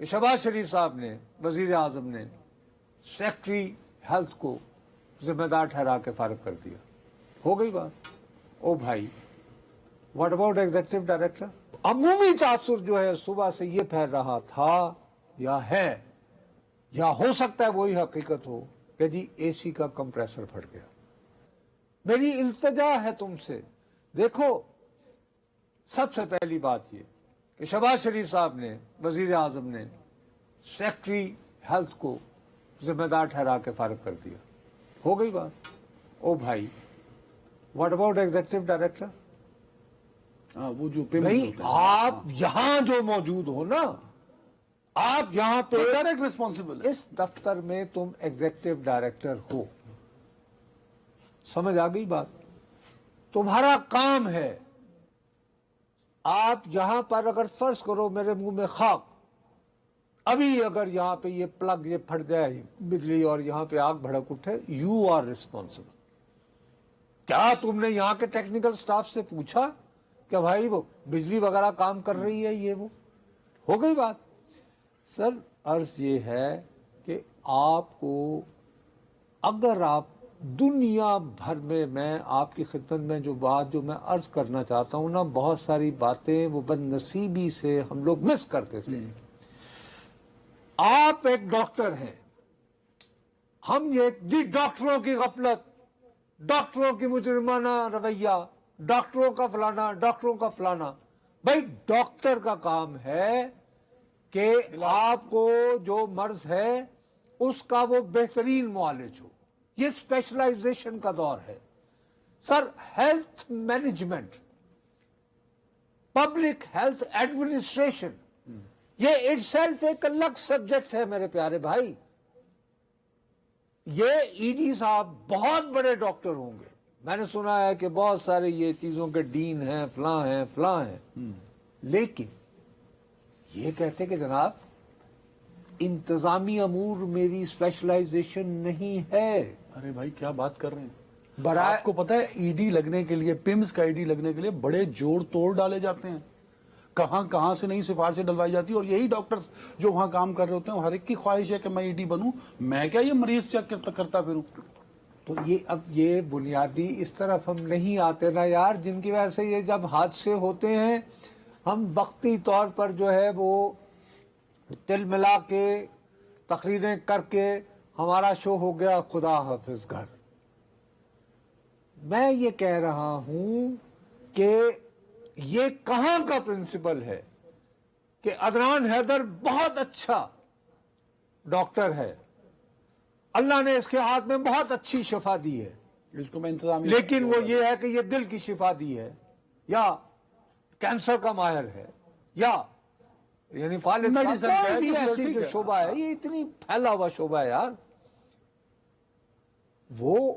کہ شہباز شریف صاحب نے وزیر اعظم نے سیکٹری ہیلتھ کو ذمہ دار ٹھہرا کے فارغ کر دیا. ہو گئی بات. او بھائی واٹ اباؤٹ ایگزیکٹو ڈائریکٹر؟ عمومی تاثر جو ہے صبح سے یہ پھیل رہا تھا یا ہے یا ہو سکتا ہے وہی حقیقت ہو کہ جی اے سی کا کمپریسر پھٹ گیا. میری التجا ہے تم سے. دیکھو سب سے پہلی بات یہ کہ شہباز شریف صاحب نے وزیر اعظم نے سیکٹری ہیلتھ کو ذمہ دار ٹھہرا کے فارغ کر دیا. ہو گئی بات. او بھائی واٹ اباؤٹ ایگزیکٹو ڈائریکٹر؟ وہ جو بھائی آپ یہاں جو موجود ہو نا، آپ یہاں پہ ڈائریکٹ ریسپانسبل اس دفتر میں تم ایگزیکٹو ڈائریکٹر ہو. سمجھ آ گئی بات؟ تمہارا کام ہے آپ یہاں پر اگر فرض کرو میرے منہ میں خاک، ابھی اگر یہاں پہ یہ پلگ یہ پھٹ جائے بجلی اور یہاں پہ آگ بھڑک اٹھے، یو آر ریسپانسبل. کیا تم نے یہاں کے ٹیکنیکل سٹاف سے پوچھا کہ بھائی وہ بجلی وغیرہ کام کر رہی ہے یہ وہ؟ ہو گئی بات. سر عرض یہ ہے کہ آپ کو اگر آپ دنیا بھر میں آپ کی خدمت میں جو بات جو میں عرض کرنا چاہتا ہوں نا، بہت ساری باتیں وہ بد نصیبی سے ہم لوگ مس کرتے تھے. آپ ایک ڈاکٹر ہیں، ہم یہ ڈاکٹروں کی غفلت، ڈاکٹروں کی مجرمانہ رویہ، ڈاکٹروں کا فلانا، ڈاکٹروں کا فلانا. بھائی ڈاکٹر کا کام ہے کہ آپ کو جو مرض ہے اس کا وہ بہترین معالج ہو. یہ اسپیشلائزیشن کا دور ہے. Sir health management, public health administration, یہ اٹ سیلف ایک الگ سبجیکٹ ہے میرے پیارے بھائی. یہ ای ڈی صاحب بہت بڑے ڈاکٹر ہوں گے، میں نے سنا ہے کہ بہت سارے یہ چیزوں کے ڈین ہیں، فلاں ہیں فلاں ہیں، لیکن یہ کہتے کہ جناب انتظامی امور میری اسپیشلائزیشن نہیں ہے. ارے بھائی کیا بات کر رہے ہیں؟ برائے آپ کو پتا ہے ای ڈی لگنے کے لیے، پمز کا ای ڈی لگنے کے لیے بڑے جوڑ توڑ ڈالے جاتے ہیں. کہاں سے نہیں سفارشیں ڈلوائی جاتی، اور یہی ڈاکٹرز جو وہاں کام کر رہے ہوتے ہیں ہر ایک کی خواہش ہے کہ میں ای ڈی بنوں. میں کیا یہ مریض چیک کرتا پھروں؟ تو یہ اب یہ بنیادی اس طرف ہم نہیں آتے نا یار، جن کی وجہ سے یہ جب حادثے ہوتے ہیں ہم وقتی طور پر جو ہے وہ تل ملا کے تقریریں کر کے ہمارا شو ہو گیا خدا حافظ گھر. میں یہ کہہ رہا ہوں کہ یہ کہاں کا پرنسپل ہے کہ عدنان حیدر بہت اچھا ڈاکٹر ہے، اللہ نے اس کے ہاتھ میں بہت اچھی شفا دی ہے، اس کو میں انتظامی، لیکن وہ یہ ہے کہ یہ دل کی شفا دی ہے یا کینسر کا ماہر ہے یا یعنی فالج Medicine کا ہے، کوئی بھی کسی ایسی ٹھیک جو ہے. شعبہ ہے، یہ اتنی پھیلا ہوا شعبہ ہے یار. وہ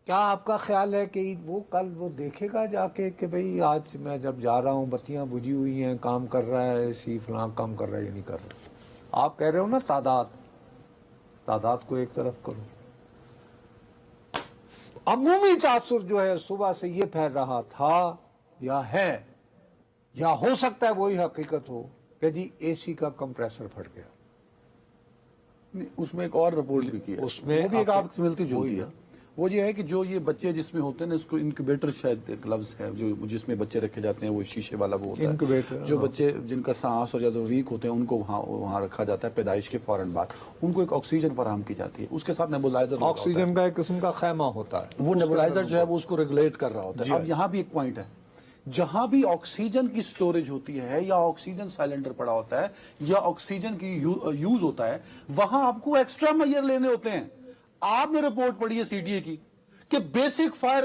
کیا آپ کا خیال ہے کہ وہ کل وہ دیکھے گا جا کے کہ بھئی آج میں جب جا رہا ہوں بتیاں بجھی ہوئی ہیں، کام کر رہا ہے اسی فلاں کام کر رہا ہے یا نہیں کر رہا؟ آپ کہہ رہے ہو نا تعداد کو ایک طرف کرو. عمومی تاثر جو ہے صبح سے یہ پھیل رہا تھا یا ہے یا ہو سکتا ہے وہی حقیقت ہو کہ جی اے سی کا کمپریسر پھٹ گیا. اس میں ایک اور رپورٹ بھی کی ہے، اس میں وہ بھی ایک آپ آپ سے ملتی جلتی ہے. وہ یہ ہے کہ جو یہ بچے جس میں ہوتے ہیں نا، اس کو انکیوبیٹر شاید ایک لفظ ہے جو جس میں بچے رکھے جاتے ہیں، وہ شیشے والا وہ ہوتا ہے انکیوبیٹر. جو بچے جن کا سانس اور یا تو ویک ہوتے ہیں ان کو وہاں رکھا جاتا ہے پیدائش کے فوراً بعد. ان کو ایک آکسیجن فراہم کی جاتی ہے، اس کے ساتھ نیبولائزر آکسیجن کا ایک قسم کا خیمہ ہوتا ہے، وہ نیبولائزر جو ہے وہ اس کو ریگولیٹ کر رہا ہوتا ہے. اب یہاں بھی ایک پوائنٹ ہے، جہاں بھی آکسیجن کی سٹوریج ہوتی ہے یا آکسیجن سائلنڈر پڑا ہوتا ہے یا آکسیجن کی یوز ہوتا ہے، وہاں آپ کو ایکسٹرا میئر لینے ہوتے ہیں. آپ نے رپورٹ پڑھی ہے سی ڈی اے کی کہ بیسک فائر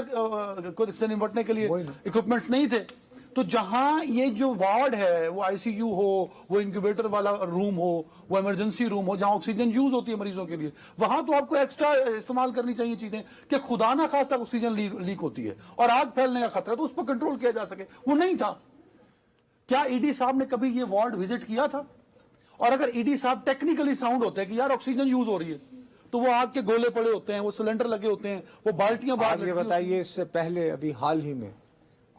سے نمٹنے کے لیے اکوپمنٹس نہیں تھے. تو جہاں یہ جو وارڈ ہے وہ آئی سی یو ہو، وہ انکیوبیٹر والا روم ہو، وہ ایمرجنسی روم ہو جہاں آکسیجن یوز ہوتی ہے مریضوں کے لیے، وہاں تو آپ کو ایکسٹرا استعمال کرنی چاہیے چیزیں کہ خدا نہ خواستہ آکسیجن لیک ہوتی ہے اور آگ پھیلنے کا خطرہ، تو اس پر کنٹرول کیا جا سکے. وہ نہیں تھا. کیا ای ڈی صاحب نے کبھی یہ وارڈ وزٹ کیا تھا؟ اور اگر ای ڈی صاحب ٹیکنیکلی ساؤنڈ ہوتے ہیں کہ یار آکسیجن یوز ہو رہی ہے، تو وہ آگ کے گولے پڑے ہوتے ہیں، وہ سلنڈر لگے ہوتے ہیں، وہ بالٹیاں باہر. یہ بتائیے اس سے پہلے ابھی حال ہی میں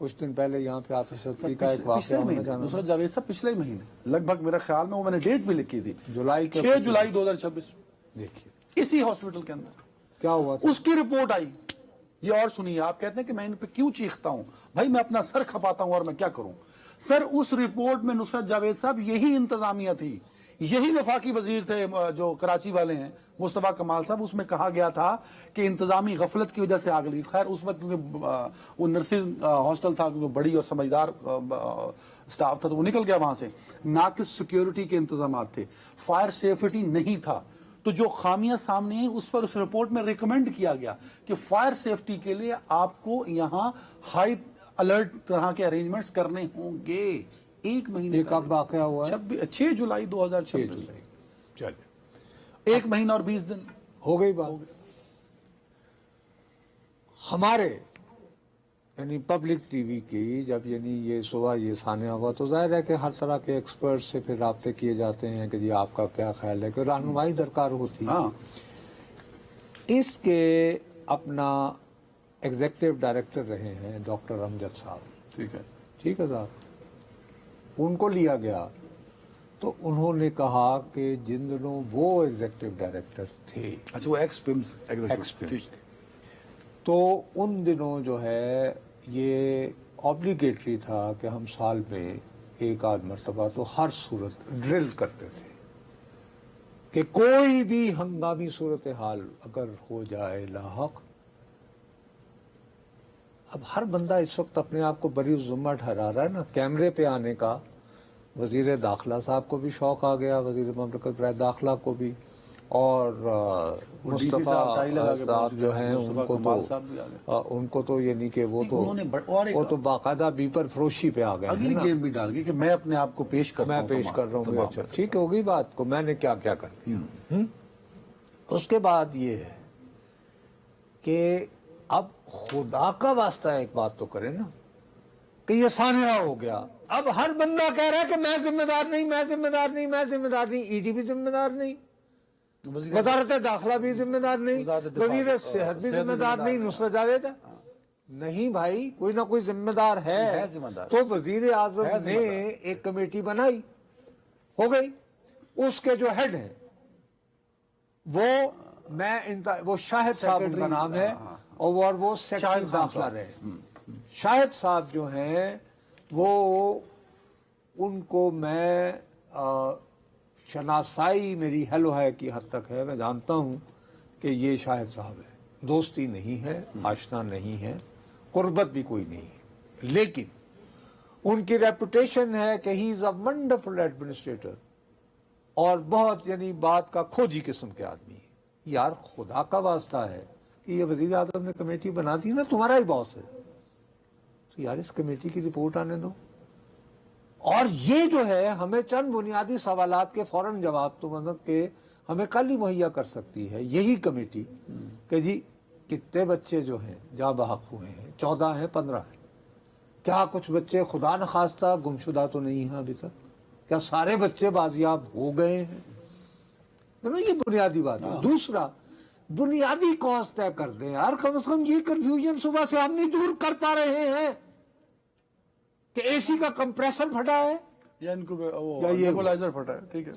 کچھ دن پہلے یہاں پہ آتش زدگی کا ایک واقعہ پچھلے ہونے مہینے جانا نصرت جاوید صاحب پچھلے مہینے لگ بھگ میرا خیال میں وہ میں نے ڈیٹ بھی لکھی تھی جولائی کے 6 جولائی 2026 دیکھیے اسی ہاسپٹل کے اندر کیا ہوا تھا. اس کی رپورٹ آئی. یہ اور سنیے, آپ کہتے ہیں کہ میں ان پہ کیوں چیختا ہوں, بھائی میں اپنا سر کھپاتا ہوں اور میں کیا کروں. سر اس رپورٹ میں نصرت جاوید صاحب یہی انتظامیہ تھی, یہی وفاقی وزیر تھے جو کراچی والے ہیں مصطفیٰ کمال صاحب, اس میں کہا گیا تھا کہ انتظامی غفلت کی وجہ سے آگ لگی. خیر اس وقت کیونکہ وہ نرسز ہاسٹل تھا, کیونکہ بڑی اور سمجھدار سٹاف تھا تو وہ نکل گیا وہاں سے. ناقص سیکیورٹی کے انتظامات تھے, فائر سیفٹی نہیں تھا. تو جو خامیاں سامنے ہیں اس پر اس رپورٹ میں ریکمینڈ کیا گیا کہ فائر سیفٹی کے لیے آپ کو یہاں ہائی الرٹ طرح کے ارینجمنٹس کرنے ہوں گے. ایک مہینے یہ کب واقعہ ہوا ہے؟ 6 جولائی 2026. چلیے 1 مہینہ اور 20 دن ہو گئی بات. ہمارے یعنی پبلک ٹی وی کی جب یعنی یہ صبح یہ سانحہ ہوا تو ظاہر ہے کہ ہر طرح کے ایکسپرٹ سے پھر رابطے کیے جاتے ہیں کہ جی آپ کا کیا خیال ہے, کہ رہنمائی درکار ہوتی ہے. ہاں اس کے اپنا ایگزیکٹو ڈائریکٹر رہے ہیں ڈاکٹر امجد صاحب, ٹھیک ہے. ٹھیک ہے صاحب, ان کو لیا گیا تو انہوں نے کہا کہ جن دنوں وہ ایگزیکٹو ڈائریکٹر تھے اچھا وہ ایکس پمس تو ان دنوں جو ہے یہ آبلیگیٹری تھا کہ ہم سال میں ایک آدھ مرتبہ تو ہر صورت ڈرل کرتے تھے کہ کوئی بھی ہنگامی صورتحال اگر ہو جائے لاحق. اب ہر بندہ اس وقت اپنے آپ کو بری ذمہ ٹھہرا رہا ہے نا کیمرے پہ آنے کا. وزیر داخلہ صاحب کو بھی شوق آ گیا, وزیر مملکت برائے داخلہ کو بھی, اور مصطفیٰ صاحب جو ہیں ان کو تو یعنی کہ وہ تو باقاعدہ بیپر فروشی پہ آ گئے. اگلی گیم بھی ڈال گئی کہ میں اپنے آپ کو پیش کرتا ہوں, میں پیش کر رہا ہوں. اچھا ٹھیک ہوگی بات کو میں نے کیا کیا کر دیا. اس کے بعد یہ ہے کہ اب خدا کا واسطہ ایک بات تو کرے نا کہ یہ سانحہ ہو گیا. اب ہر بندہ کہہ رہا ہے کہ میں ذمہ دار نہیں, میں ذمہ دار نہیں, میں ذمہ دار نہیں. ای ڈی بھی ذمہ دار نہیں, وزارت داخلہ بھی ذمہ دار نہیں, وزیر صحت بھی ذمہ دار نہیں, نصرت جاوید ہے نہیں. بھائی کوئی نہ کوئی ذمہ دار ہے. تو وزیر اعظم نے ایک کمیٹی بنائی, ہو گئی. اس کے جو ہیڈ ہیں وہ شاہد صاحب ان کا نام ہے, اور وہ سیکٹری داخلہ رہے. شاہد صاحب جو ہیں وہ ان کو میں شناسائی میری ہیلو ہے کی حد تک ہے, میں جانتا ہوں کہ یہ شاہد صاحب ہے. دوستی نہیں ہے, آشنا نہیں ہے, قربت بھی کوئی نہیں ہے, لیکن ان کی ریپوٹیشن ہے کہ ہی از اے ونڈرفل ایڈمنسٹریٹر اور بہت یعنی بات کا کھوجی قسم کے آدمی ہے. یار خدا کا واسطہ ہے کہ یہ وزیر اعظم نے کمیٹی بنا دی نا, تمہارا ہی باس ہے, تو یار اس کمیٹی کی رپورٹ آنے دو. اور یہ جو ہے ہمیں چند بنیادی سوالات کے فوراً جواب تو مطلب کہ ہمیں کل ہی مہیا کر سکتی ہے یہی کمیٹی کہ جی کتنے بچے جو ہیں جاں بحق ہوئے ہیں, 14 ہیں 15 ہیں, کیا کچھ بچے خدا نخواستہ گمشدہ تو نہیں ہیں ابھی تک, کیا سارے بچے بازیاب ہو گئے ہیں. یہ بنیادی بات ہے. دوسرا بنیادی کاز طے کر دیں یار, کم از کم یہ کنفیوژن صبح سے ہم نہیں دور کر پا رہے ہیں کہ اے سی کا کمپریسر پھٹا ہے یا ان کو یہ نیبولائزر پھٹا ہے. ٹھیک ہے,